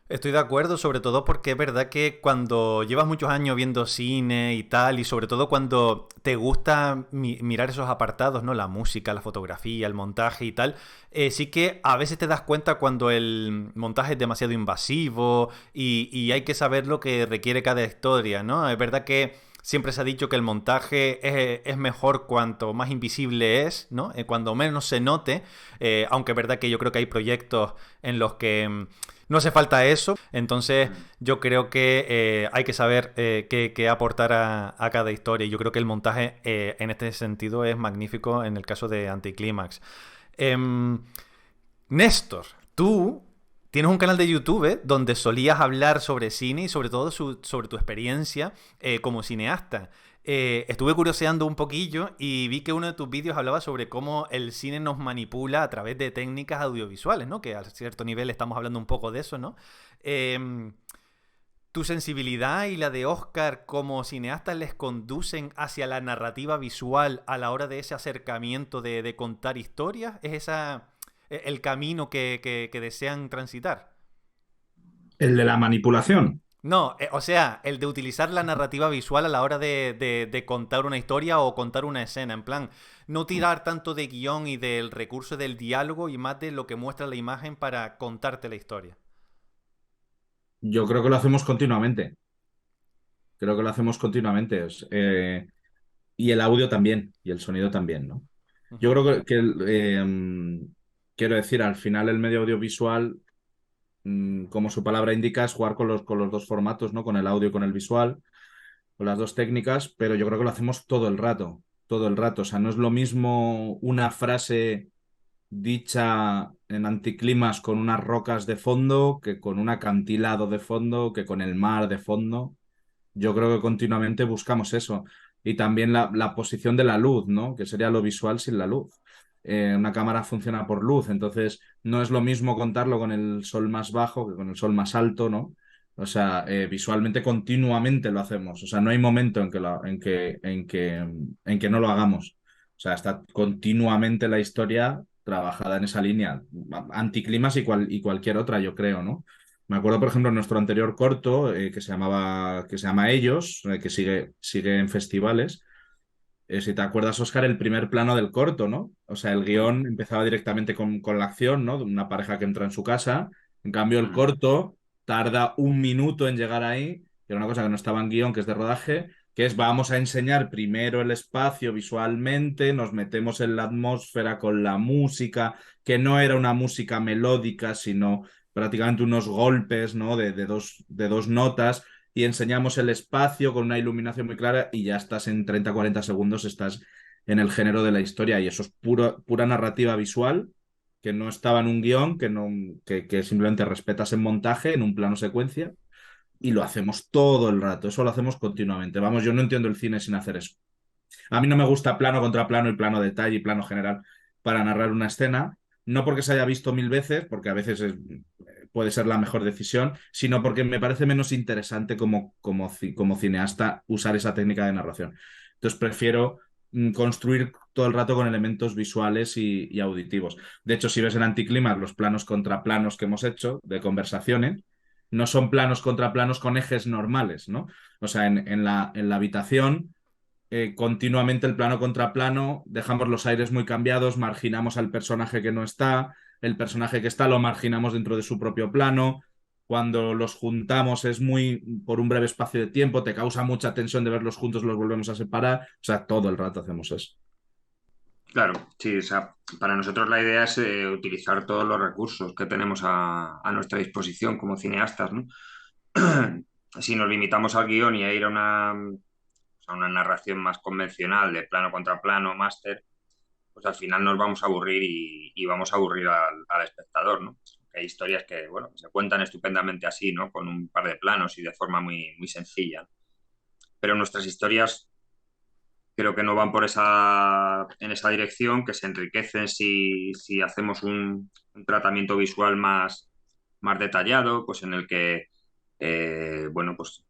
Estoy de acuerdo, sobre todo porque es verdad que cuando llevas muchos años viendo cine y tal, y sobre todo cuando te gusta mirar esos apartados, ¿no? La música, la fotografía, el montaje y tal, sí que a veces te das cuenta cuando el montaje es demasiado invasivo y hay que saber lo que requiere cada historia, ¿no? Es verdad que siempre se ha dicho que el montaje es mejor cuanto más invisible es, ¿no? Cuando menos se note, aunque es verdad que yo creo que hay proyectos en los que no hace falta eso, entonces yo creo que hay que saber qué aportar a cada historia. Y yo creo que el montaje en este sentido es magnífico en el caso de Anticlímax. Néstor, tú tienes un canal de YouTube donde solías hablar sobre cine y sobre todo sobre tu experiencia como cineasta. Estuve curioseando un poquillo y vi que uno de tus vídeos hablaba sobre cómo el cine nos manipula a través de técnicas audiovisuales, ¿no? Que a cierto nivel estamos hablando un poco de eso, ¿no? Eh, ¿Tu sensibilidad y la de Oscar como cineasta les conducen hacia la narrativa visual a la hora de ese acercamiento de contar historias? ¿Es el camino que desean transitar? El de la manipulación. No, o sea, el de utilizar la narrativa visual a la hora de contar una historia o contar una escena. En plan, no tirar tanto de guión y del recurso del diálogo y más de lo que muestra la imagen para contarte la historia. Yo creo que lo hacemos continuamente. Creo que lo hacemos continuamente. Y el audio también, y el sonido también, ¿no? Yo Ujú. creo quiero decir, al final el medio audiovisual, como su palabra indica, es jugar con los dos formatos, ¿no? Con el audio y con el visual, con las dos técnicas, pero yo creo que lo hacemos todo el rato, todo el rato. O sea, no es lo mismo una frase dicha en anticlimas con unas rocas de fondo que con un acantilado de fondo, que con el mar de fondo. Yo creo que continuamente buscamos eso. Y también la posición de la luz, ¿no? Que sería lo visual sin la luz. Una cámara funciona por luz, entonces no es lo mismo contarlo con el sol más bajo que con el sol más alto, ¿no? O sea, visualmente continuamente lo hacemos. O sea, no hay momento en que no lo hagamos. O sea, está continuamente la historia trabajada en esa línea. Anticlimas y cualquier otra, yo creo, ¿no? Me acuerdo, por ejemplo, en nuestro anterior corto, que se llama Ellos, que sigue en festivales. Si te acuerdas, Oscar, el primer plano del corto, ¿no? O sea, el Mm, guión empezaba directamente con la acción, ¿no? De una pareja que entra en su casa. En cambio, el mm. corto tarda un minuto en llegar ahí, que era una cosa que no estaba en guión, que es de rodaje, que es vamos a enseñar primero el espacio visualmente, nos metemos en la atmósfera con la música, que no era una música melódica, sino prácticamente unos golpes, ¿no? De dos notas y enseñamos el espacio con una iluminación muy clara y ya estás en 30 o 40 segundos, estás en el género de la historia y eso es pura narrativa visual que no estaba en un guión, que simplemente respetas en montaje, en un plano secuencia y lo hacemos todo el rato, eso lo hacemos continuamente. Vamos, yo no entiendo el cine sin hacer eso. A mí no me gusta plano contra plano y plano detalle y plano general para narrar una escena, no porque se haya visto mil veces, porque a veces puede ser la mejor decisión, sino porque me parece menos interesante como cineasta usar esa técnica de narración. Entonces prefiero construir todo el rato con elementos visuales y auditivos. De hecho, si ves en Anticlimax los planos contra planos que hemos hecho de conversaciones, no son planos contra planos con ejes normales, ¿no? O sea, en la habitación continuamente el plano contra plano, dejamos los aires muy cambiados, marginamos al personaje que no está, el personaje que está lo marginamos dentro de su propio plano, cuando los juntamos es muy por un breve espacio de tiempo, te causa mucha tensión de verlos juntos, los volvemos a separar, o sea, todo el rato hacemos eso. Claro, sí, o sea, para nosotros la idea es utilizar todos los recursos que tenemos a nuestra disposición como cineastas, ¿no? Si nos limitamos al guión y a ir a una narración más convencional de plano contra plano, máster, pues al final nos vamos a aburrir y vamos a aburrir al espectador, ¿no? Hay historias que, bueno, que se cuentan estupendamente así, ¿no? Con un par de planos y de forma muy sencilla. Pero nuestras historias creo que no van en esa dirección, que se enriquecen si hacemos un tratamiento visual más detallado, pues en el que, bueno, pues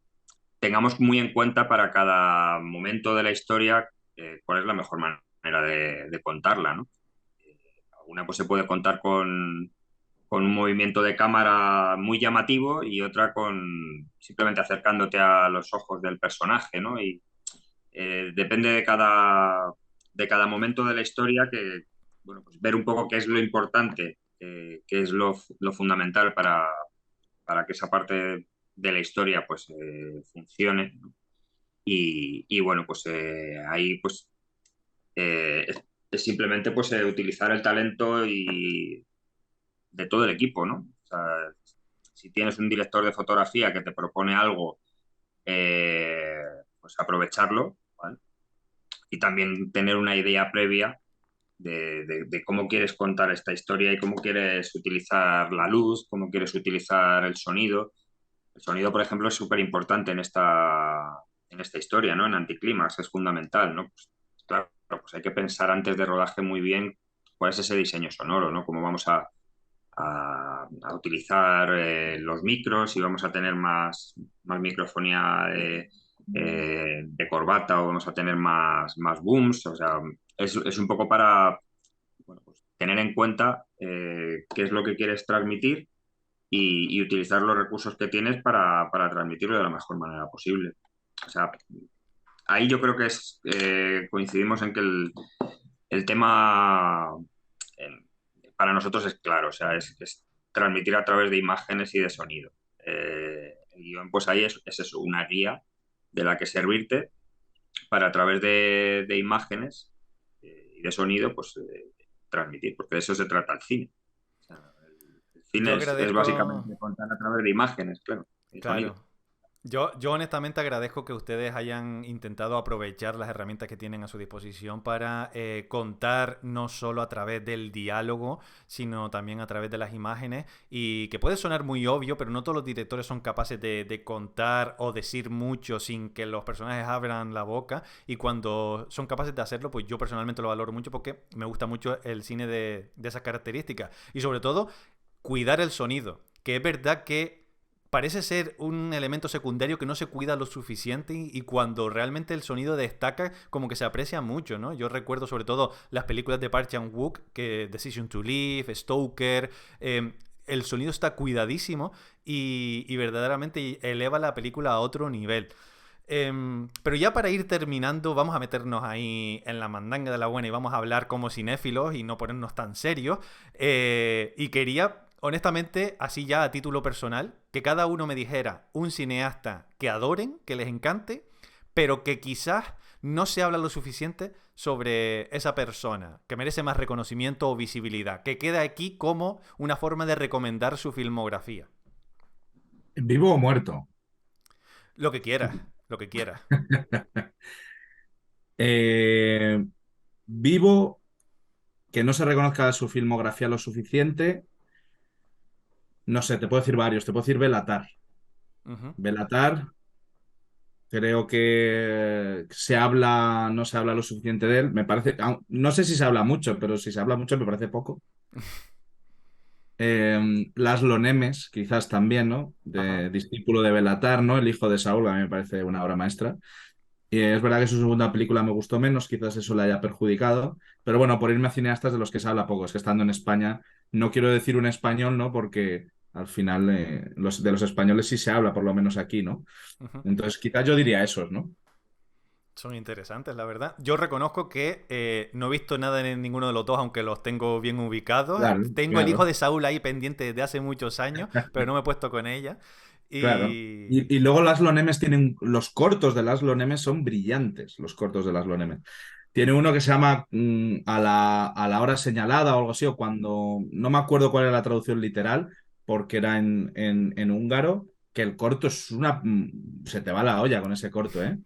tengamos muy en cuenta para cada momento de la historia cuál es la mejor manera de contarla, ¿no? Una pues se puede contar con un movimiento de cámara muy llamativo y otra con simplemente acercándote a los ojos del personaje, ¿no? Y depende de cada momento de la historia que, bueno, pues ver un poco qué es lo importante, qué es lo fundamental para que esa parte de la historia pues funcione, ¿no? Y bueno, pues ahí pues es simplemente pues utilizar el talento y de todo el equipo, ¿no? O sea, si tienes un director de fotografía que te propone algo, eh, pues aprovecharlo, ¿vale? Y también tener una idea previa de cómo quieres contar esta historia y cómo quieres utilizar la luz, cómo quieres utilizar el sonido. El sonido, por ejemplo, es súper importante en esta historia, ¿no? En Anticlímax es fundamental, ¿no? Pues, claro, pues hay que pensar antes de rodaje muy bien cuál es ese diseño sonoro, ¿no? Cómo vamos a utilizar los micros, si vamos a tener más microfonía de corbata o vamos a tener más booms. O sea, es un poco para bueno, pues, tener en cuenta qué es lo que quieres transmitir y utilizar los recursos que tienes para transmitirlo de la mejor manera posible. O sea, ahí yo creo que coincidimos en que el tema para nosotros es claro, o sea, es transmitir a través de imágenes y de sonido. El guión, pues ahí es eso, una guía de la que servirte para a través de imágenes y de sonido, pues transmitir, porque de eso se trata el cine. O sea, el Yo cine es agradezco, básicamente contar a través de imágenes, claro, y sonido. claro. Yo honestamente agradezco que ustedes hayan intentado aprovechar las herramientas que tienen a su disposición para contar no solo a través del diálogo, sino también a través de las imágenes. Y que puede sonar muy obvio, pero no todos los directores son capaces de contar o decir mucho sin que los personajes abran la boca. Y cuando son capaces de hacerlo, pues yo personalmente lo valoro mucho porque me gusta mucho el cine de esas características. Y sobre todo, cuidar el sonido. Que es verdad que parece ser un elemento secundario que no se cuida lo suficiente y cuando realmente el sonido destaca como que se aprecia mucho, ¿no? Yo recuerdo sobre todo las películas de Park Chan-wook, que Decision to Live, Stoker, el sonido está cuidadísimo y verdaderamente eleva la película a otro nivel. Pero ya para ir terminando, vamos a meternos ahí en la mandanga de la buena y vamos a hablar como cinéfilos y no ponernos tan serios. Y quería, honestamente, así ya a título personal, que cada uno me dijera un cineasta que adoren, que les encante, pero que quizás no se habla lo suficiente sobre esa persona, que merece más reconocimiento o visibilidad, que queda aquí como una forma de recomendar su filmografía. ¿Vivo o muerto? Lo que quieras, lo que quieras. Eh, Vivo, que no se reconozca su filmografía lo suficiente. No sé, te puedo decir varios. Te puedo decir Belatar. Ujú. Belatar, creo que no se habla lo suficiente de él. Me parece, no sé si se habla mucho, pero si se habla mucho me parece poco. Laszlo Nemes, quizás también, ¿no? Ajá. Discípulo de Belatar, ¿no? El hijo de Saúl, a mí me parece una obra maestra. Y es verdad que su segunda película me gustó menos, quizás eso le haya perjudicado, pero bueno, por irme a cineastas de los que se habla poco, es que estando en España, no quiero decir un español, ¿no? Porque al final de los españoles sí se habla, por lo menos aquí, ¿no? Ujú. Entonces quizás yo diría esos, ¿no? Son interesantes, la verdad. Yo reconozco que no he visto nada en ninguno de los dos, aunque los tengo bien ubicados. Claro, Tengo el hijo claro, de Saúl ahí pendiente desde hace muchos años, pero no me he puesto con ella. claro. Y... Y luego Laszlo Nemes tienen, los cortos de Laszlo Nemes son brillantes, los cortos de Laszlo Nemes. Tiene uno que se llama a la hora señalada o algo así, o cuando, no me acuerdo cuál era la traducción literal, porque era en húngaro, que el corto es una... se te va la olla con ese corto, ¿eh?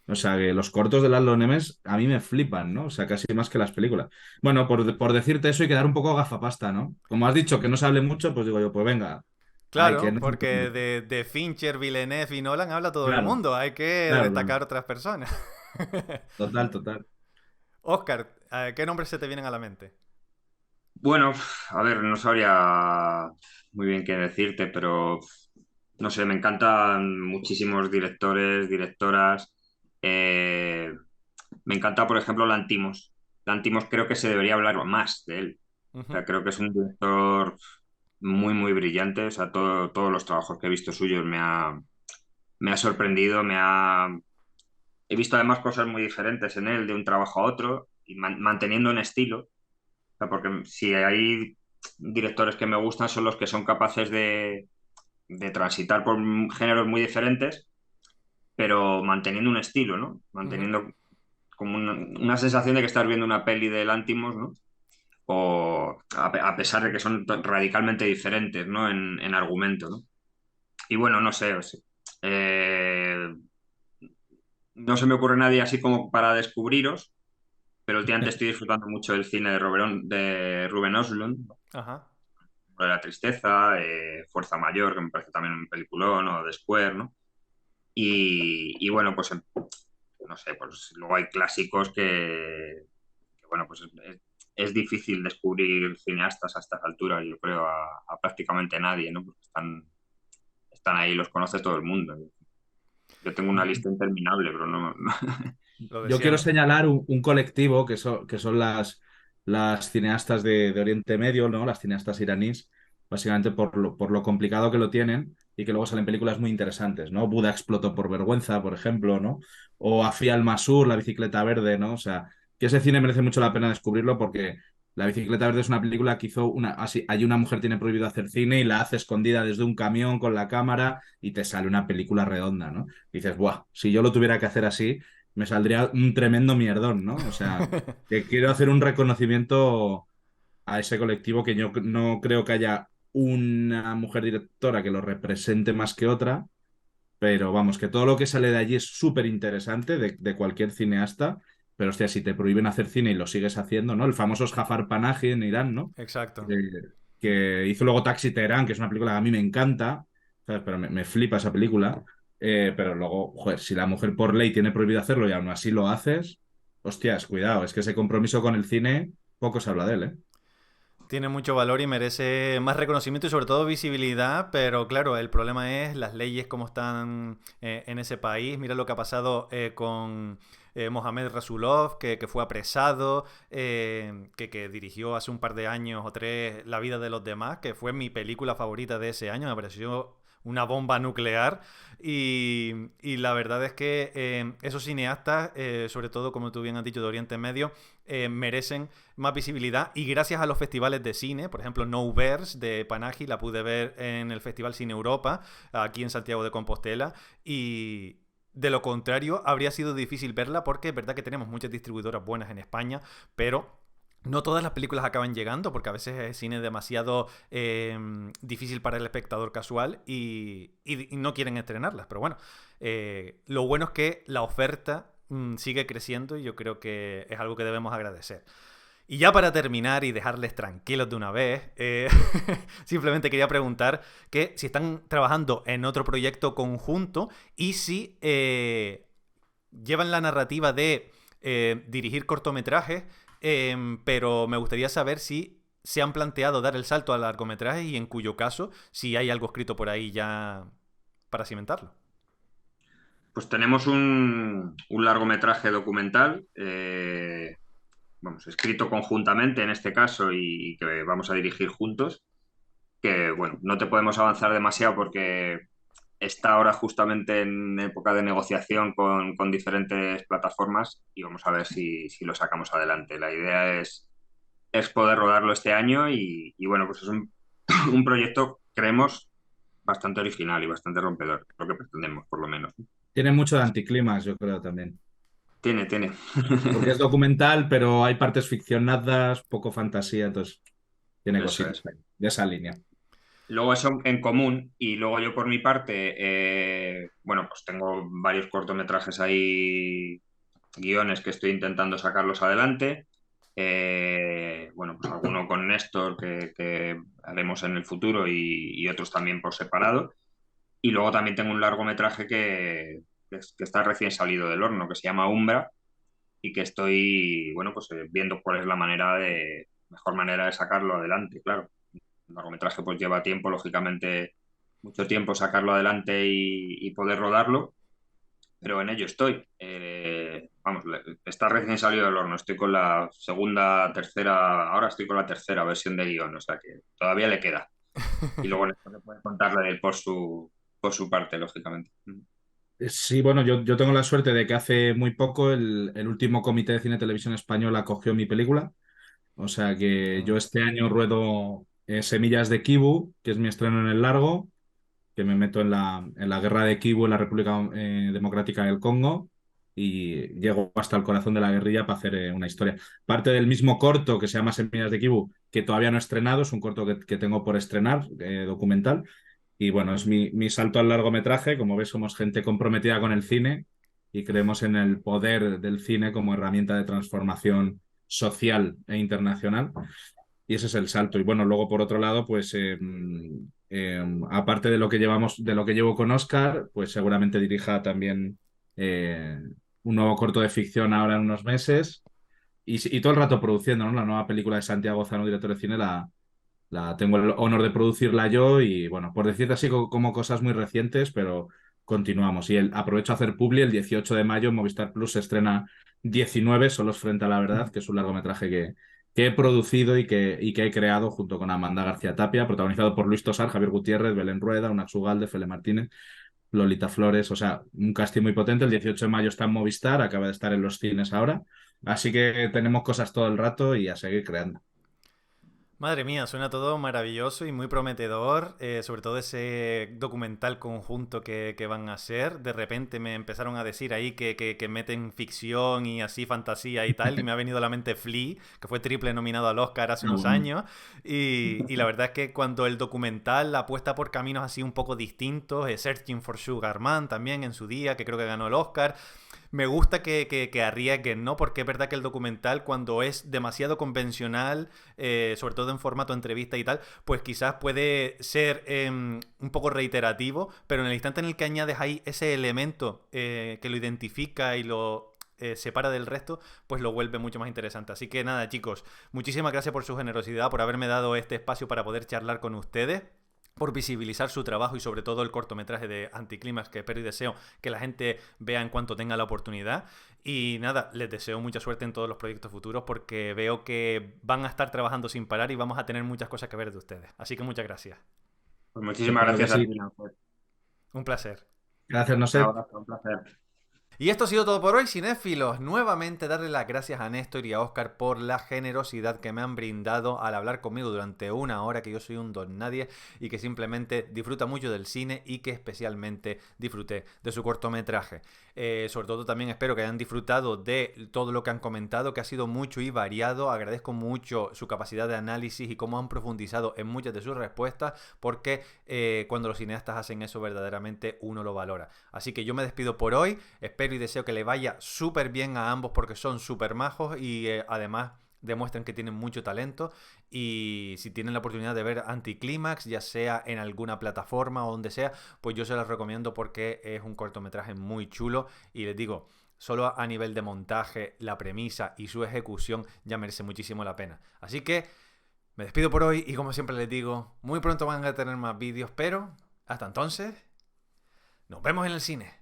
O sea, que los cortos de Laszlo Nemes a mí me flipan, ¿no? O sea, casi más que las películas. Bueno, por decirte eso y quedar un poco gafapasta, ¿no? Como has dicho que no se hable mucho, pues digo yo, pues venga, hay que... Claro, no se porque puede. de Fincher, Villeneuve y Nolan habla todo el Claro, mundo. Hay que claro, claro. destacar otras personas. Total, total. Oscar, ¿qué nombres se te vienen a la mente? Bueno, a ver, no sabría muy bien qué decirte, pero no sé, me encantan muchísimos directores, directoras. Eh, Me encanta, por ejemplo, Lantimos. Lantimos creo que se debería hablar más de él. O Ujú, sea, creo que es un director muy, muy brillante. O sea, todos los trabajos que he visto suyos me ha sorprendido, He visto además cosas muy diferentes en él, de un trabajo a otro, y manteniendo un estilo. O sea, porque si hay directores que me gustan son los que son capaces de transitar por géneros muy diferentes, pero manteniendo un estilo, ¿no? ujú. Manteniendo como una sensación de que estás viendo una peli de Lantimos, ¿no? O a pesar de que son radicalmente diferentes, ¿no? En argumento, ¿no? Y bueno, no sé, eh, no se me ocurre nadie así como para descubriros, pero últimamente estoy disfrutando mucho del cine de Ruben Östlund, Ajá. de la tristeza, Fuerza Mayor, que me parece también un peliculón, o The Square, ¿no? Y bueno, pues no sé, pues luego hay clásicos que, bueno, pues es difícil descubrir cineastas a estas alturas, yo creo, a prácticamente nadie, ¿no? Porque están ahí, los conoce todo el mundo. Yo tengo una lista interminable, pero no. Lo de Yo quiero siempre. señalar un colectivo que son las cineastas de Oriente Medio, ¿no? Las cineastas iraníes, básicamente por lo complicado que lo tienen y que luego salen películas muy interesantes, ¿no? Buda explotó por vergüenza, por ejemplo, ¿no? O Afia al Masur, La bicicleta verde, ¿no? O sea, que ese cine merece mucho la pena descubrirlo porque La bicicleta verde es una película que hizo allí una mujer tiene prohibido hacer cine y la hace escondida desde un camión con la cámara y te sale una película redonda, ¿no? Y dices, buah, si yo lo tuviera que hacer así, me saldría un tremendo mierdón, ¿no? O sea, que quiero hacer un reconocimiento a ese colectivo que yo no creo que haya una mujer directora que lo represente más que otra, pero vamos, que todo lo que sale de allí es súper interesante de cualquier cineasta, pero hostia, si te prohíben hacer cine y lo sigues haciendo, ¿no? El famoso Jafar Panahi en Irán, ¿no? Exacto. Que hizo luego Taxi Teherán, que es una película que a mí me encanta, ¿sabes? Pero me flipa esa película. Pero luego, joder, si la mujer por ley tiene prohibido hacerlo y aún así lo haces, hostias, cuidado, es que ese compromiso con el cine, poco se habla de él, ¿eh? Tiene mucho valor y merece más reconocimiento y sobre todo visibilidad, pero claro, el problema es las leyes como están en ese país. Mira lo que ha pasado con Mohamed Rasulov, que fue apresado, que dirigió hace un par de años o tres La vida de los demás, que fue mi película favorita de ese año, me pareció una bomba nuclear y la verdad es que esos cineastas, sobre todo como tú bien has dicho de Oriente Medio, merecen más visibilidad y gracias a los festivales de cine, por ejemplo Noverse de Panahi la pude ver en el Festival Cine Europa aquí en Santiago de Compostela y de lo contrario habría sido difícil verla porque es verdad que tenemos muchas distribuidoras buenas en España, pero no todas las películas acaban llegando porque a veces es cine demasiado difícil para el espectador casual y no quieren estrenarlas. Pero bueno, lo bueno es que la oferta sigue creciendo y yo creo que es algo que debemos agradecer. Y ya para terminar y dejarles tranquilos de una vez, simplemente quería preguntar que si están trabajando en otro proyecto conjunto y si llevan la narrativa de dirigir cortometrajes, pero me gustaría saber si se han planteado dar el salto al largometraje y en cuyo caso, si hay algo escrito por ahí ya para cimentarlo. Pues tenemos un largometraje documental, vamos, escrito conjuntamente en este caso y que vamos a dirigir juntos, que bueno, no te podemos avanzar demasiado porque está ahora justamente en época de negociación con diferentes plataformas y vamos a ver si lo sacamos adelante. La idea es poder rodarlo este año y bueno, pues es un proyecto, creemos, bastante original y bastante rompedor, lo que pretendemos por lo menos. Tiene mucho de anticlímax, yo creo también. Tiene. Porque es documental, pero hay partes ficcionadas, poco fantasía, entonces tiene Eso cositas es. ahí, de esa línea. Luego eso en común y luego yo por mi parte, bueno, pues tengo varios cortometrajes ahí, guiones que estoy intentando sacarlos adelante. Bueno, pues alguno con Néstor que haremos en el futuro y otros también por separado. Y luego también tengo un largometraje que está recién salido del horno, que se llama Umbra y que estoy, bueno, pues viendo cuál es la mejor manera de sacarlo adelante, claro. Un largometraje pues lleva tiempo, lógicamente, mucho tiempo sacarlo adelante y poder rodarlo, pero en ello estoy. Vamos, está recién salido del horno, estoy con la segunda, tercera, ahora estoy con la tercera versión de guión, o sea que todavía le queda. Y luego le puede contarle de él por su parte, lógicamente. Sí, bueno, yo tengo la suerte de que hace muy poco el último Comité de Cine y Televisión Español acogió mi película. O sea que yo este año ruedo Semillas de Kivu, que es mi estreno en el largo, que me meto en la guerra de Kivu en la República Democrática del Congo y llego hasta el corazón de la guerrilla para hacer una historia. Parte del mismo corto que se llama Semillas de Kivu, que todavía no he estrenado, es un corto que tengo por estrenar, documental. Y bueno, es mi salto al largometraje. Como ves, somos gente comprometida con el cine y creemos en el poder del cine como herramienta de transformación social e internacional. Y ese es el salto. Y bueno, luego por otro lado, pues aparte de lo que de lo que llevo con Oscar, pues seguramente dirija también eh, un nuevo corto de ficción ahora en unos meses. Y todo el rato produciendo, ¿no? La nueva película de Santiago Zano, director de cine, tengo el honor de producirla yo y bueno, por decirte así como cosas muy recientes, pero continuamos. Y aprovecho a hacer publi, el 18 de mayo en Movistar Plus se estrena 19, Solos frente a la verdad, que es un largometraje que he producido y que he creado junto con Amanda García Tapia, protagonizado por Luis Tosar, Javier Gutiérrez, Belén Rueda, Unax Ugalde, Fele Martínez, Lolita Flores, o sea, un casting muy potente. El 18 de mayo está en Movistar, acaba de estar en los cines ahora, así que tenemos cosas todo el rato y a seguir creando. Madre mía, suena todo maravilloso y muy prometedor, sobre todo ese documental conjunto que van a hacer. De repente me empezaron a decir ahí que meten ficción y así fantasía y tal, y me ha venido a la mente Flea, que fue triple nominado al Oscar hace unos años. Y la verdad es que cuando el documental apuesta por caminos así un poco distintos, Searching for Sugar Man también en su día, que creo que ganó el Oscar. Me gusta que arriesguen, ¿no? Porque es verdad que el documental, cuando es demasiado convencional, sobre todo en formato entrevista y tal, pues quizás puede ser un poco reiterativo, pero en el instante en el que añades ahí ese elemento que lo identifica y lo separa del resto, pues lo vuelve mucho más interesante. Así que nada, chicos, muchísimas gracias por su generosidad, por haberme dado este espacio para poder charlar con ustedes, por visibilizar su trabajo y sobre todo el cortometraje de Anticlímax, que espero y deseo que la gente vea en cuanto tenga la oportunidad. Y nada, les deseo mucha suerte en todos los proyectos futuros porque veo que van a estar trabajando sin parar y vamos a tener muchas cosas que ver de ustedes. Así que muchas gracias. Pues muchísimas Seguro que gracias a sí. ti, Ángel. Un placer. Gracias, no Un sé. abrazo, un placer. Y esto ha sido todo por hoy, cinéfilos. Nuevamente darle las gracias a Néstor y a Óscar por la generosidad que me han brindado al hablar conmigo durante una hora, que yo soy un don nadie y que simplemente disfruta mucho del cine y que especialmente disfruté de su cortometraje. Sobre todo también espero que hayan disfrutado de todo lo que han comentado, que ha sido mucho y variado. Agradezco mucho su capacidad de análisis y cómo han profundizado en muchas de sus respuestas, porque cuando los cineastas hacen eso verdaderamente uno lo valora. Así que yo me despido por hoy, espero y deseo que le vaya súper bien a ambos porque son súper majos y además demuestran que tienen mucho talento. Y si tienen la oportunidad de ver Anticlímax, ya sea en alguna plataforma o donde sea, pues yo se las recomiendo porque es un cortometraje muy chulo y les digo, solo a nivel de montaje, la premisa y su ejecución ya merece muchísimo la pena. Así que me despido por hoy y como siempre les digo, muy pronto van a tener más vídeos, pero hasta entonces, nos vemos en el cine.